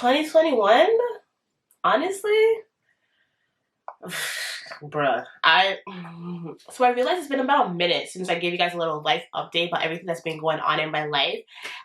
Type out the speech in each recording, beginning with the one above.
2021, honestly, bruh, so I realized it's been about a minute since I gave you guys a little life update about everything that's been going on in my life,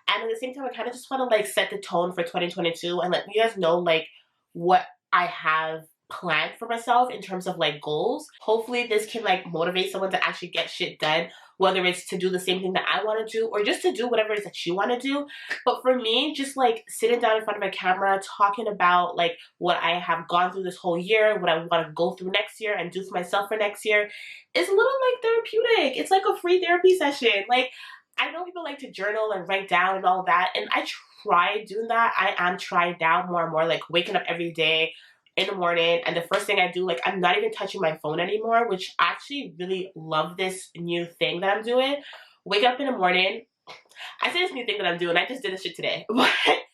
and at the same time I kind of just want to like set the tone for 2022 and let you guys know like what I have planned for myself in terms of like goals. Hopefully this can like motivate someone to actually get shit done, whether it's to do the same thing that I want to do or just to do whatever it is that you want to do. But for me, just like sitting down in front of a camera talking about like what I have gone through this whole year, what I want to go through next year and do for myself for next year is a little like therapeutic. It's like a free therapy session. Like, I know people like to journal and write down and all that, and I try doing that. I am trying now more and more, like waking up every day in the morning, and the first thing I do, like, I'm not even touching my phone anymore, which I actually really love this new thing that I'm doing. Wake up in the morning. I say this new thing that I'm doing. I just did this shit today. But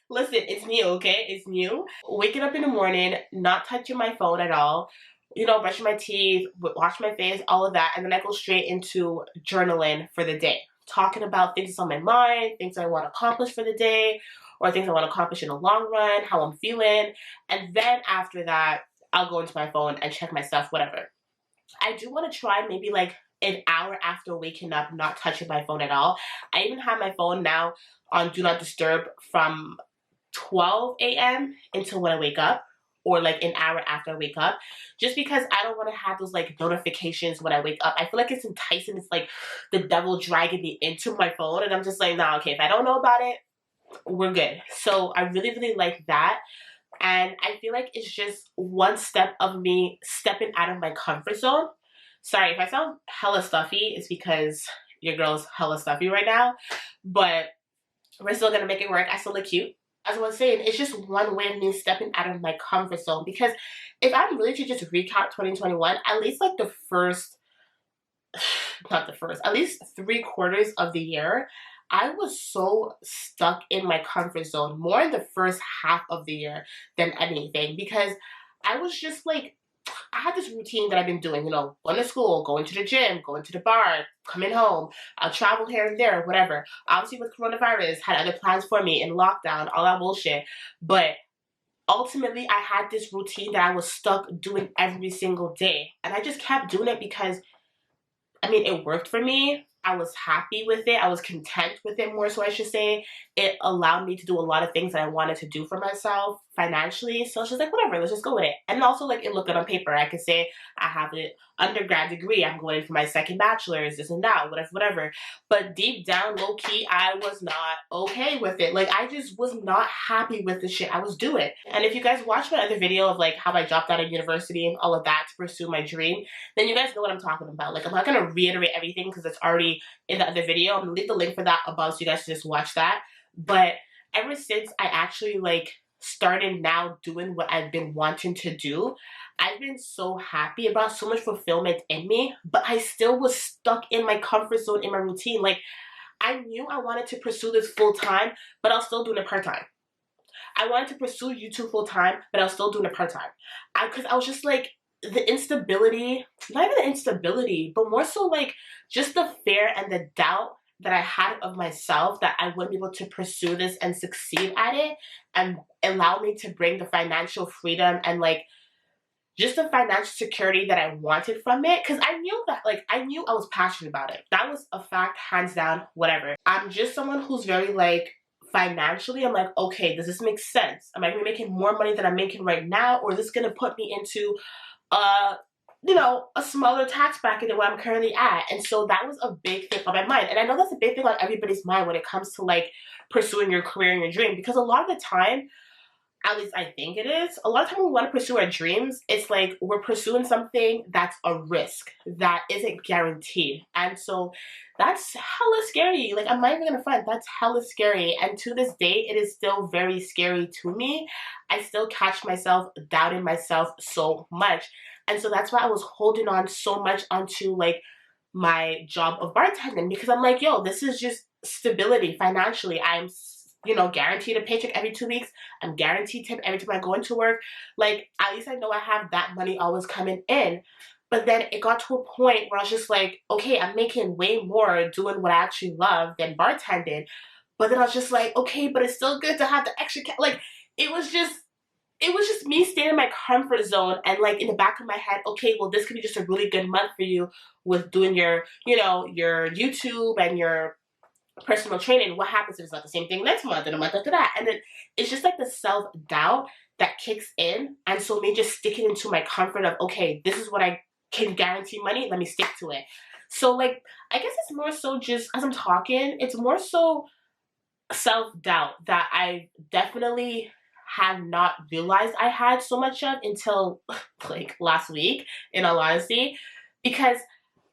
listen, it's new, okay? It's new. Waking up in the morning, not touching my phone at all, you know, brushing my teeth, wash my face, all of that, and then I go straight into journaling for the day. Talking about things on my mind, things I want to accomplish for the day, or things I want to accomplish in the long run, how I'm feeling. And then after that, I'll go into my phone and check my stuff, whatever. I do want to try maybe like an hour after waking up, not touching my phone at all. I even have my phone now on Do Not Disturb from 12 a.m. until when I wake up, or like an hour after I wake up, just because I don't want to have those like notifications when I wake up. I feel like it's enticing. It's like the devil dragging me into my phone, and I'm just like, nah, okay, if I don't know about it, we're good. So I really, really like that. And I feel like it's just one step of me stepping out of my comfort zone. Sorry, if I sound hella stuffy, it's because your girl's hella stuffy right now. But we're still gonna make it work. I still look cute. As I was saying, it's just one way of me stepping out of my comfort zone. Because if I'm really to just recap 2021, at least like the first, not the first, at least 3/4 of the year, I was so stuck in my comfort zone, more in the first half of the year than anything, because I was just like, I had this routine that I've been doing, you know, going to school, going to the gym, going to the bar, coming home, I'll travel here and there, whatever. Obviously with coronavirus, had other plans for me in lockdown, all that bullshit. But ultimately, I had this routine that I was stuck doing every single day. And I just kept doing it because, I mean, it worked for me. I was happy with it. I was content with it, more so I should say. It allowed me to do a lot of things that I wanted to do for myself financially. So I was just like, whatever, let's just go with it. And also, like, it looked good on paper. I could say I have an undergrad degree. I'm going for my second bachelor's, this and that, whatever, whatever. But deep down, low key, I was not okay with it. Like, I just was not happy with the shit I was doing. And if you guys watch my other video of like how I dropped out of university and all of that to pursue my dream, then you guys know what I'm talking about. Like, I'm not gonna reiterate everything because it's already in the other video. I'm gonna leave the link for that above so you guys can just watch that. But ever since I actually like started now doing what I've been wanting to do, I've been so happy. It brought so much fulfillment in me, but I still was stuck in my comfort zone, in my routine. Like, I knew I wanted to pursue this full time, but I was still doing it part time. I wanted to pursue YouTube full time, but I was still doing it part time. Because I was just like, the instability, not even the instability, but more so like just the fear and the doubt that I had of myself that I wouldn't be able to pursue this and succeed at it and allow me to bring the financial freedom and like just the financial security that I wanted from it. Because I knew that, like, I knew I was passionate about it. That was a fact, hands down, whatever. I'm just someone who's very like, financially, I'm like, okay, does this make sense? Am I gonna be making more money than I'm making right now? Or is this gonna put me into you know, a smaller tax bracket than where I'm currently at? And so that was a big thing on my mind. And I know that's a big thing on everybody's mind when it comes to like pursuing your career and your dream, because a lot of the time, at least I think it is, a lot of time when we want to pursue our dreams, it's like we're pursuing something that's a risk that isn't guaranteed. And so that's hella scary. Like, I'm not even gonna front, that's hella scary. And to this day, it is still very scary to me. I still catch myself doubting myself so much. And so that's why I was holding on so much onto like my job of bartending, because I'm like, yo, this is just stability financially. I'm, you know, guaranteed a paycheck every 2 weeks. I'm guaranteed tip every time I go into work. Like, at least I know I have that money always coming in. But then it got to a point where I was just like, okay, I'm making way more doing what I actually love than bartending. But then I was just like, okay, but it's still good to have the extra like, it was just me staying in my comfort zone and like in the back of my head, okay, well this could be just a really good month for you with doing your, you know, your YouTube and your personal training. What happens if it's not the same thing next month and a month after that? And then it's just like the self-doubt that kicks in. And so me just sticking into my comfort of, okay, this is what I can guarantee money, let me stick to it. So like, I guess it's more so just, as I'm talking, it's more so self-doubt that I definitely have not realized I had so much of until like last week, in all honesty. Because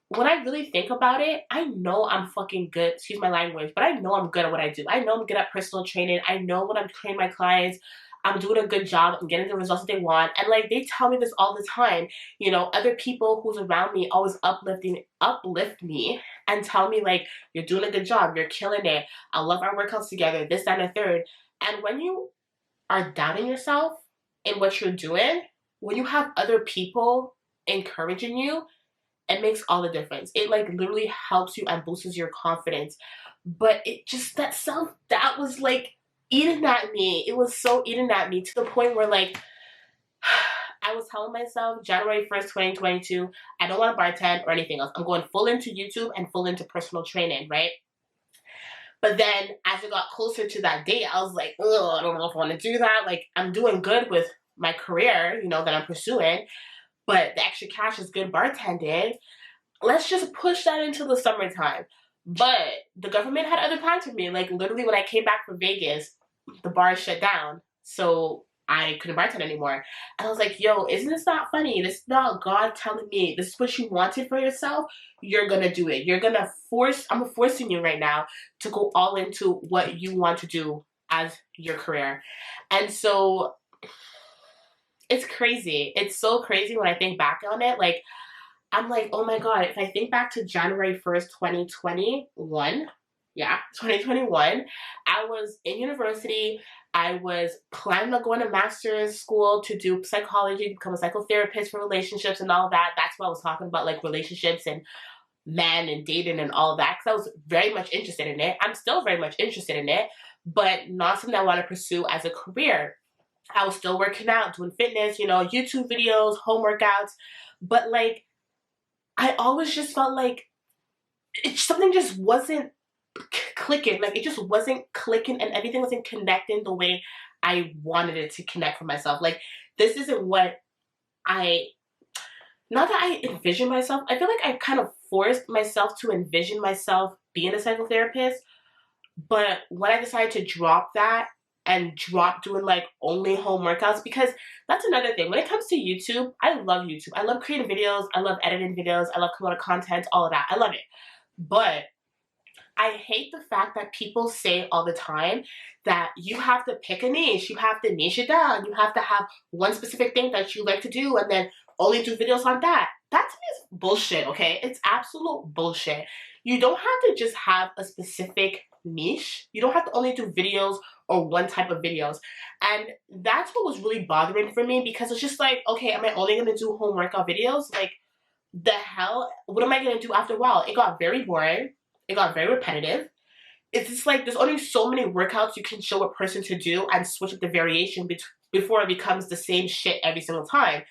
when I really think about it, I know I'm fucking good, excuse my language, but I know I'm good at what I do. I know I'm good at personal training. I know when I'm training my clients, I'm doing a good job. I'm getting the results that they want. And like, they tell me this all the time. You know, other people who's around me always uplift me and tell me like, you're doing a good job. You're killing it. I love our workouts together, this, that, and the third. And when you are doubting yourself in what you're doing, when you have other people encouraging you, it makes all the difference. It like literally helps you and boosts your confidence. But it just, that self-doubt was like eating at me. It was so eating at me to the point where like, I was telling myself January 1st, 2022, I don't want to bartend or anything else. I'm going full into YouTube and full into personal training, right? But then as it got closer to that date, I was like, oh, I don't know if I want to do that. Like, I'm doing good with my career, you know, that I'm pursuing, but the extra cash is good bartending. Let's just push that into the summertime. But the government had other plans for me. Like, literally, when I came back from Vegas, the bar shut down. So I couldn't bartend anymore. And I was like, yo, isn't this not funny? This is not God telling me this is what you wanted for yourself. You're going to do it. I'm forcing you right now to go all into what you want to do as your career. And so it's crazy. It's so crazy when I think back on it. Like, I'm like, oh my God, if I think back to January 1st, 2021, yeah, 2021, I was in university. I was planning on going to master's school to do psychology, become a psychotherapist for relationships and all that. That's what I was talking about, like relationships and men and dating and all that, because I was very much interested in it. I'm still very much interested in it, but not something I want to pursue as a career. I was still working out, doing fitness, you know, YouTube videos, home workouts, but like, I always just felt like something just wasn't clicking. Like, it just wasn't clicking and everything wasn't connecting the way I wanted it to connect for myself. Like, this isn't what not that I envision myself. I feel like I kind of forced myself to envision myself being a psychotherapist. But when I decided to drop that and drop doing like only home workouts, because that's another thing. When it comes to YouTube, I love YouTube. I love creating videos. I love editing videos. I love coming out content, all of that. I love it. But I hate the fact that people say all the time that you have to pick a niche. You have to niche it down. You have to have one specific thing that you like to do and then only do videos on that. That to me is bullshit, okay? It's absolute bullshit. You don't have to just have a specific niche. You don't have to only do videos or one type of videos. And that's what was really bothering for me, because it's just like, okay, am I only going to do home workout videos? Like, the hell? What am I going to do after a while? It got very boring. It got very repetitive. It's just like, there's only so many workouts you can show a person to do and switch up the variation before it becomes the same shit every single time.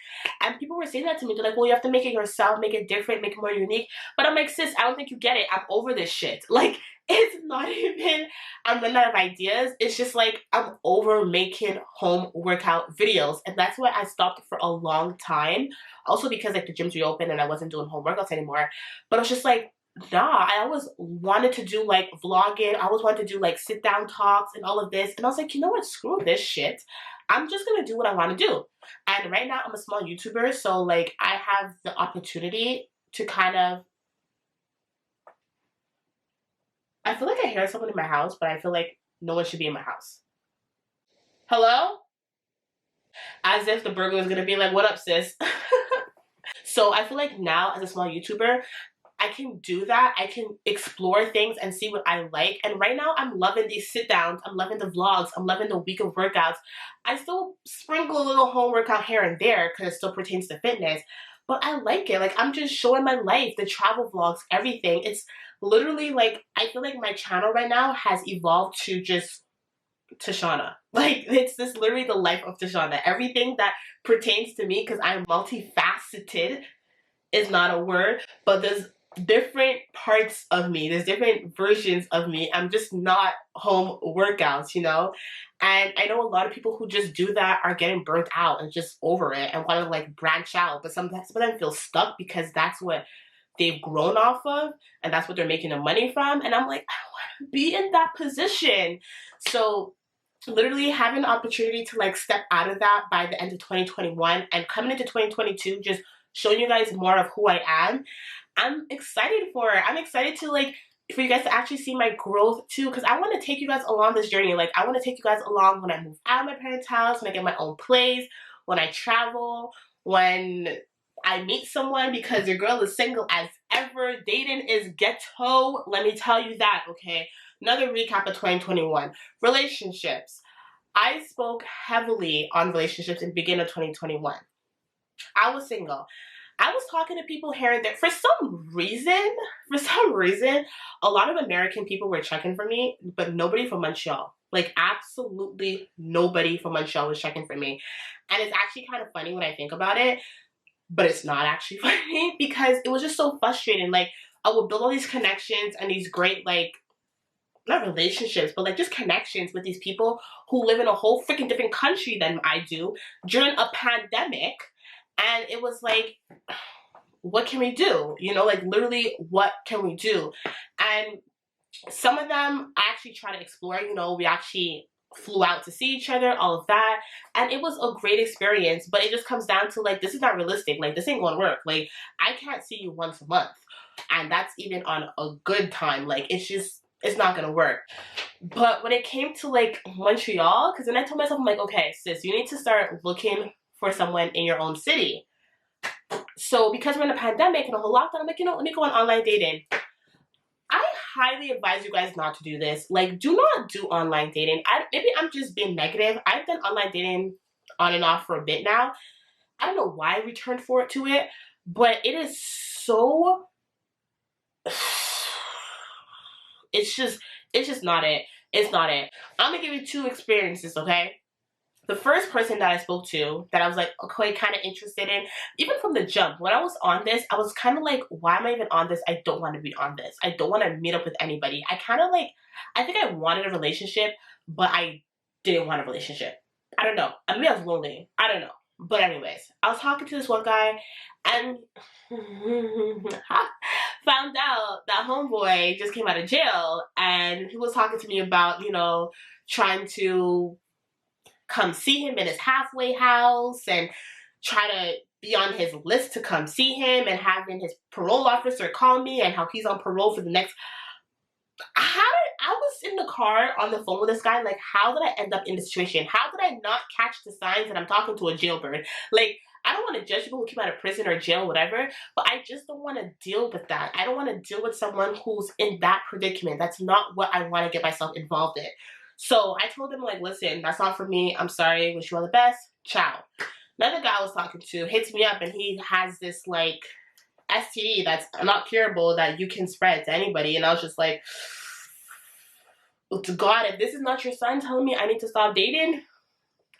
And people were saying that to me. They're like, well, you have to make it yourself, make it different, make it more unique. But I'm like, sis, I don't think you get it. I'm over this shit. Like, it's not even, I'm running out of ideas. It's just like, I'm over making home workout videos. And that's why I stopped for a long time. Also because like the gyms reopened and I wasn't doing home workouts anymore. But I was just like, nah, I always wanted to do like vlogging. I always wanted to do like sit down talks and all of this. And I was like, you know what? Screw this shit. I'm just going to do what I want to do. And right now I'm a small YouTuber. So like I have the opportunity to kind of, I feel like I hear someone in my house, but I feel like no one should be in my house. Hello? As if the burglar was going to be like, what up, sis? So I feel like now as a small YouTuber, I can do that. I can explore things and see what I like. And right now I'm loving these sit downs. I'm loving the vlogs. I'm loving the week of workouts. I still sprinkle a little home workout here and there because it still pertains to fitness. But I like it. Like, I'm just showing my life, the travel vlogs, everything. It's literally like, I feel like my channel right now has evolved to just Tashana. Like, it's this literally the life of Tashana. Everything that pertains to me, because I'm multifaceted, is not a word, but there's different parts of me. There's different versions of me. I'm just not home workouts, you know? And I know a lot of people who just do that are getting burnt out and just over it and want to like branch out, but some of them feel stuck because that's what they've grown off of and that's what they're making the money from. And I'm like, I want to be in that position. So literally having the opportunity to like step out of that by the end of 2021 and coming into 2022, just showing you guys more of who I am. I'm excited for it. I'm excited to like for you guys to actually see my growth too, because I want to take you guys along this journey. Like I want to take you guys along when I move out of my parents' house, when I get my own place, when I travel, when I meet someone, because your girl is single as ever. Dating is ghetto. Let me tell you that, okay? Another recap of 2021. Relationships. I spoke heavily on relationships in the beginning of 2021. I was single. I was talking to people here and there. For some reason, a lot of American people were checking for me, but nobody from Montreal. Like, absolutely nobody from Montreal was checking for me. And it's actually kind of funny when I think about it, but it's not actually funny because it was just so frustrating. Like, I would build all these connections and these great, like, not relationships, but like just connections with these people who live in a whole freaking different country than I do during a pandemic. And it was like, what can we do? You know, like literally, what can we do? And some of them I actually try to explore, you know, we actually flew out to see each other, all of that. And it was a great experience, but it just comes down to like, this is not realistic. Like, this ain't gonna work. Like, I can't see you once a month. And that's even on a good time. Like, it's not gonna work. But when it came to like Montreal, because then I told myself, I'm like, okay, sis, you need to start looking for someone in your own city. So because we're in a pandemic and a whole lockdown, I'm like, you know, let me go on online dating. I highly advise you guys not to do this. Like, do not do online dating. Maybe I'm just being negative. I've done online dating on and off for a bit now. I don't know why I returned to it, but it is so... It's just not it. It's not it. I'm gonna give you two experiences, okay? The first person that I spoke to that I was like, okay, kind of interested in, even from the jump, when I was on this, I was kind of like, why am I even on this? I don't want to be on this. I don't want to meet up with anybody. I kind of like, I think I wanted a relationship, but I didn't want a relationship. I don't know. Maybe I was lonely. I don't know. But anyways, I was talking to this one guy and found out that homeboy just came out of jail and he was talking to me about, you know, trying to come see him in his halfway house and try to be on his list to come see him and having his parole officer call me and how he's on parole for the next... I was in the car on the phone with this guy, like, how did I end up in this situation? How did I not catch the signs that I'm talking to a jailbird? Like, I don't want to judge people who came out of prison or jail, whatever, but I just don't want to deal with that. I don't want to deal with someone who's in that predicament. That's not what I want to get myself involved in. So I told him, like, listen, that's not for me. I'm sorry. Wish you all the best. Ciao. Another guy I was talking to hits me up and he has this, like, STD that's not curable that you can spread to anybody. And I was just like, oh, to God, if this is not your sign telling me I need to stop dating,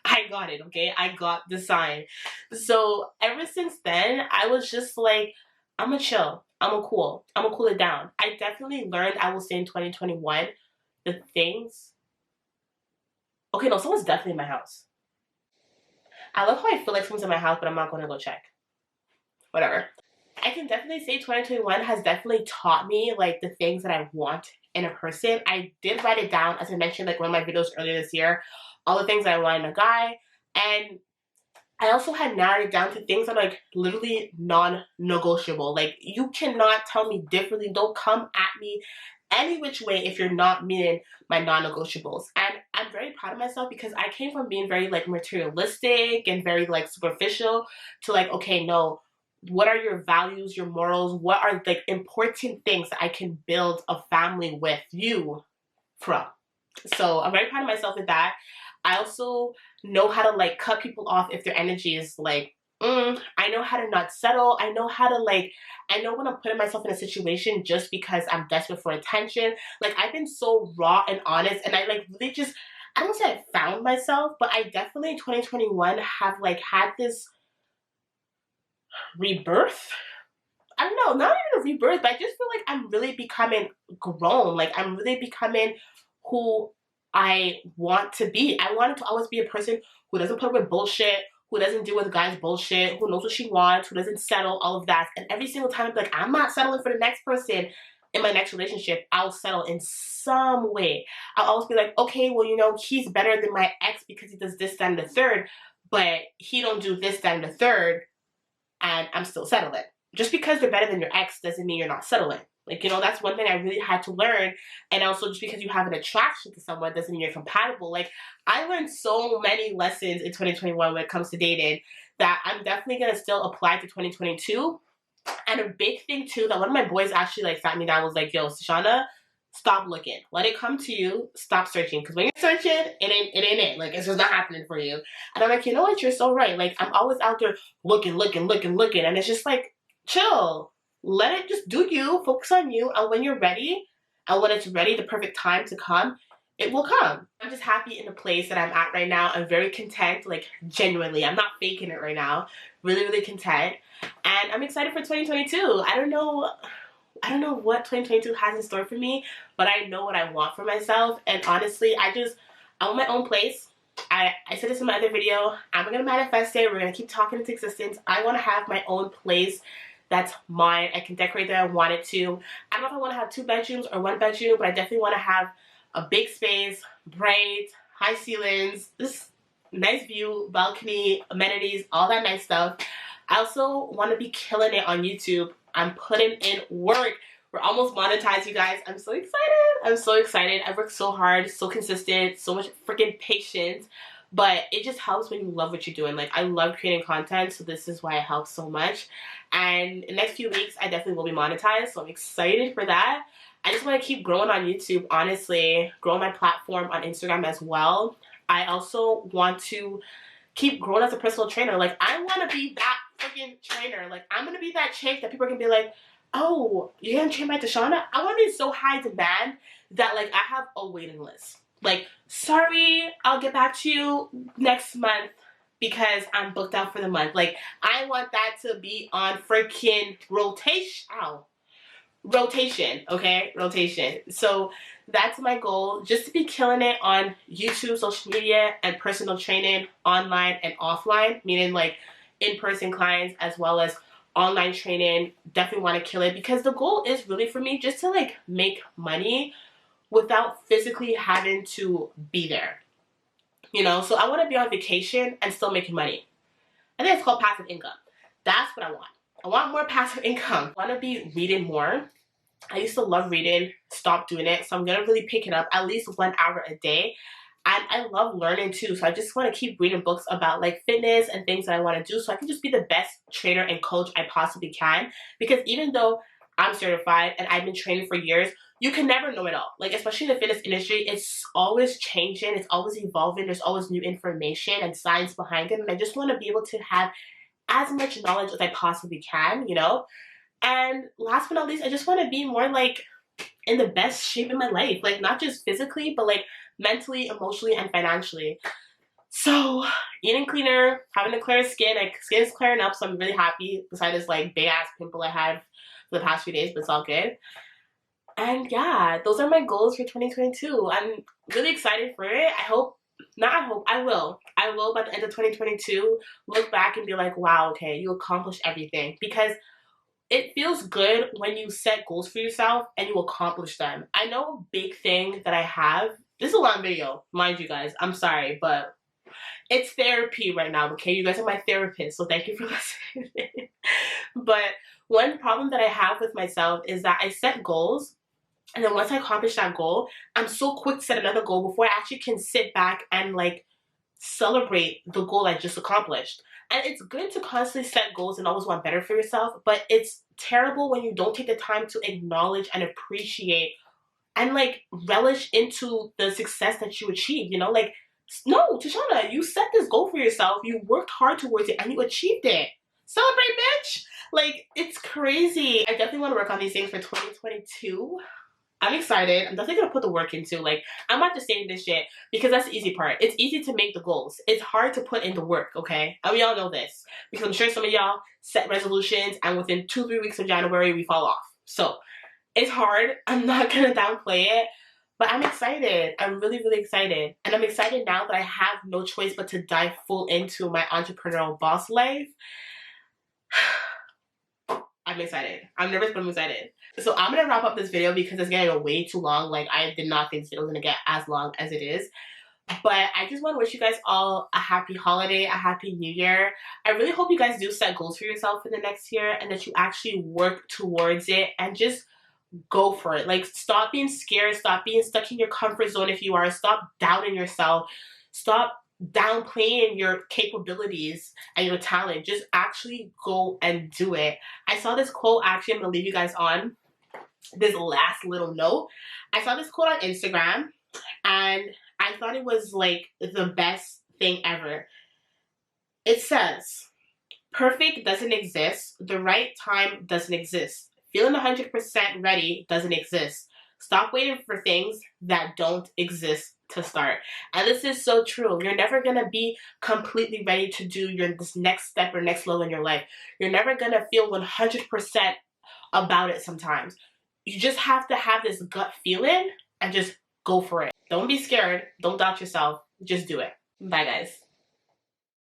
I got it, okay? I got the sign. So ever since then, I was just like, I'm gonna chill. I'm gonna cool it down. I definitely learned, I will say in 2021, the things... Okay, no, someone's definitely in my house. I love how I feel like someone's in my house, but I'm not gonna go check. Whatever. I can definitely say 2021 has definitely taught me, like, the things that I want in a person. I did write it down, as I mentioned, like, one of my videos earlier this year, all the things that I want in a guy. And I also had narrowed it down to things that are, like, literally non-negotiable. Like, you cannot tell me differently. Don't come at me any which way if you're not meeting my non-negotiables. And I'm very proud of myself because I came from being very, like, materialistic and very, like, superficial to, like, okay, no, what are your values, your morals? What are, like, important things that I can build a family with you from? So I'm very proud of myself with that. I also know how to, like, cut people off if their energy is, like, I know how to not settle. I know how to, like, I know when I'm putting myself in a situation just because I'm desperate for attention. Like, I've been so raw and honest, and I, like, really just, I don't say I found myself, but I definitely in 2021 have like had this rebirth. I don't know, not even a rebirth, but I just feel like I'm really becoming grown. Like I'm really becoming who I want to be. I wanted to always be a person who doesn't put up with bullshit, who doesn't deal with guys' bullshit, who knows what she wants, who doesn't settle, all of that. And every single time I'm like, I'm not settling for the next person in my next relationship. I'll settle in some way. I'll always be like, okay, well, you know, he's better than my ex because he does this, that, and the third, but he don't do this, that, and the third, and I'm still settling. Just because they're better than your ex doesn't mean you're not settling. Like, you know, that's one thing I really had to learn. And also, just because you have an attraction to someone doesn't mean you're compatible. Like, I learned so many lessons in 2021 when it comes to dating that I'm definitely going to still apply to 2022. And a big thing, too, that one of my boys actually, like, sat me down was like, yo, Tashana, stop looking. Let it come to you. Stop searching. Because when you're searching, it ain't it. Like, it's just not happening for you. And I'm like, you know what? You're so right. Like, I'm always out there looking. And it's just like, chill. Let it just do you. Focus on you. And when you're ready, and when it's ready, the perfect time to come, it will come. I'm just happy in the place that I'm at right now. I'm very content, like genuinely. I'm not faking it right now. Really, really content. And I'm excited for 2022. I don't know what 2022 has in store for me, but I know what I want for myself. And honestly, I want my own place. I said this in my other video. I'm going to manifest it. We're going to keep talking into existence. I want to have my own place that's mine. I can decorate that I want it to. I don't know if I want to have 2 bedrooms or 1 bedroom, but I definitely want to have a big space, bright, high ceilings, this nice view, balcony, amenities, all that nice stuff. I also want to be killing it on YouTube. I'm putting in work. We're almost monetized, you guys. I'm so excited. I'm so excited. I work so hard, so consistent, so much freaking patience. But it just helps when you love what you're doing. Like, I love creating content, so this is why it helps so much. And in the next few weeks, I definitely will be monetized, so I'm excited for that. I just want to keep growing on YouTube, honestly. Grow my platform on Instagram as well. I also want to keep growing as a personal trainer. Like, I want to be that freaking trainer. Like, I'm going to be that chick that people are going to be like, oh, you're going to train by Tashana? I want to be so high demand that, like, I have a waiting list. Like, sorry, I'll get back to you next month because I'm booked out for the month. Like, I want that to be on freaking rotation. Ow. Rotation, okay? Rotation. So that's my goal, just to be killing it on YouTube, social media, and personal training online and offline, meaning like in-person clients as well as online training. Definitely want to kill it because the goal is really for me just to like make money without physically having to be there. You know, so I want to be on vacation and still making money. I think it's called passive income. That's what I want. I want more passive income. I want to be reading more. I used to love reading, stopped doing it, so I'm going to really pick it up at least 1 hour a day. And I love learning too, so I just want to keep reading books about like fitness and things that I want to do so I can just be the best trainer and coach I possibly can. Because even though I'm certified and I've been training for years, you can never know it all. Like, especially in the fitness industry, it's always changing, it's always evolving, there's always new information and science behind it. And I just want to be able to have as much knowledge as I possibly can, you know? And last but not least, I just want to be more like in the best shape in my life. Like, not just physically, but like mentally, emotionally, and financially. So, eating cleaner, having a clearer skin. Like, skin is clearing up, so I'm really happy. Besides this like big ass pimple I had for the past few days, but it's all good. And yeah, those are my goals for 2022. I'm really excited for it. I will by the end of 2022 look back and be like, wow, okay, you accomplished everything. Because it feels good when you set goals for yourself and you accomplish them. I know a big thing that I have. This is a long video, mind you guys. I'm sorry, but it's therapy right now, okay? You guys are my therapist, so thank you for listening. But one problem that I have with myself is that I set goals, and then once I accomplish that goal, I'm so quick to set another goal before I actually can sit back and like celebrate the goal I just accomplished. And it's good to constantly set goals and always want better for yourself, but it's terrible when you don't take the time to acknowledge and appreciate and like relish into the success that you achieve, you know? Like, no, Tashana, you set this goal for yourself, you worked hard towards it, and you achieved it. Celebrate, bitch! Like, it's crazy. I definitely want to work on these things for 2022. I'm excited. I'm definitely gonna put the work into. Like, I'm not just saying this shit because that's the easy part. It's easy to make the goals. It's hard to put in the work, okay? And we all know this because I'm sure some of y'all set resolutions and within 2-3 weeks of January we fall off. So it's hard. I'm not gonna downplay it, but I'm excited. I'm really, really excited. And I'm excited now that I have no choice but to dive full into my entrepreneurial boss life. I'm excited. I'm nervous, but I'm excited. So I'm gonna wrap up this video because it's getting way too long. Like, I did not think this video was gonna get as long as it is. But I just want to wish you guys all a happy holiday, a happy new year. I really hope you guys do set goals for yourself for the next year and that you actually work towards it and just go for it. Like, stop being scared, stop being stuck in your comfort zone if you are, stop doubting yourself, stop downplaying your capabilities and your talent. Just actually go and do it. I saw this quote, actually I'm gonna leave you guys on this last little note. I saw this quote on Instagram and I thought it was like the best thing ever. It says, perfect doesn't exist, the right time doesn't exist. Feeling 100% ready doesn't exist. Stop waiting for things that don't exist to start. And this is so true. You're never gonna be completely ready to do this next step or next level in your life. You're never gonna feel 100% about it sometimes. You just have to have this gut feeling and just go for it. Don't be scared. Don't doubt yourself. Just do it. Bye, guys.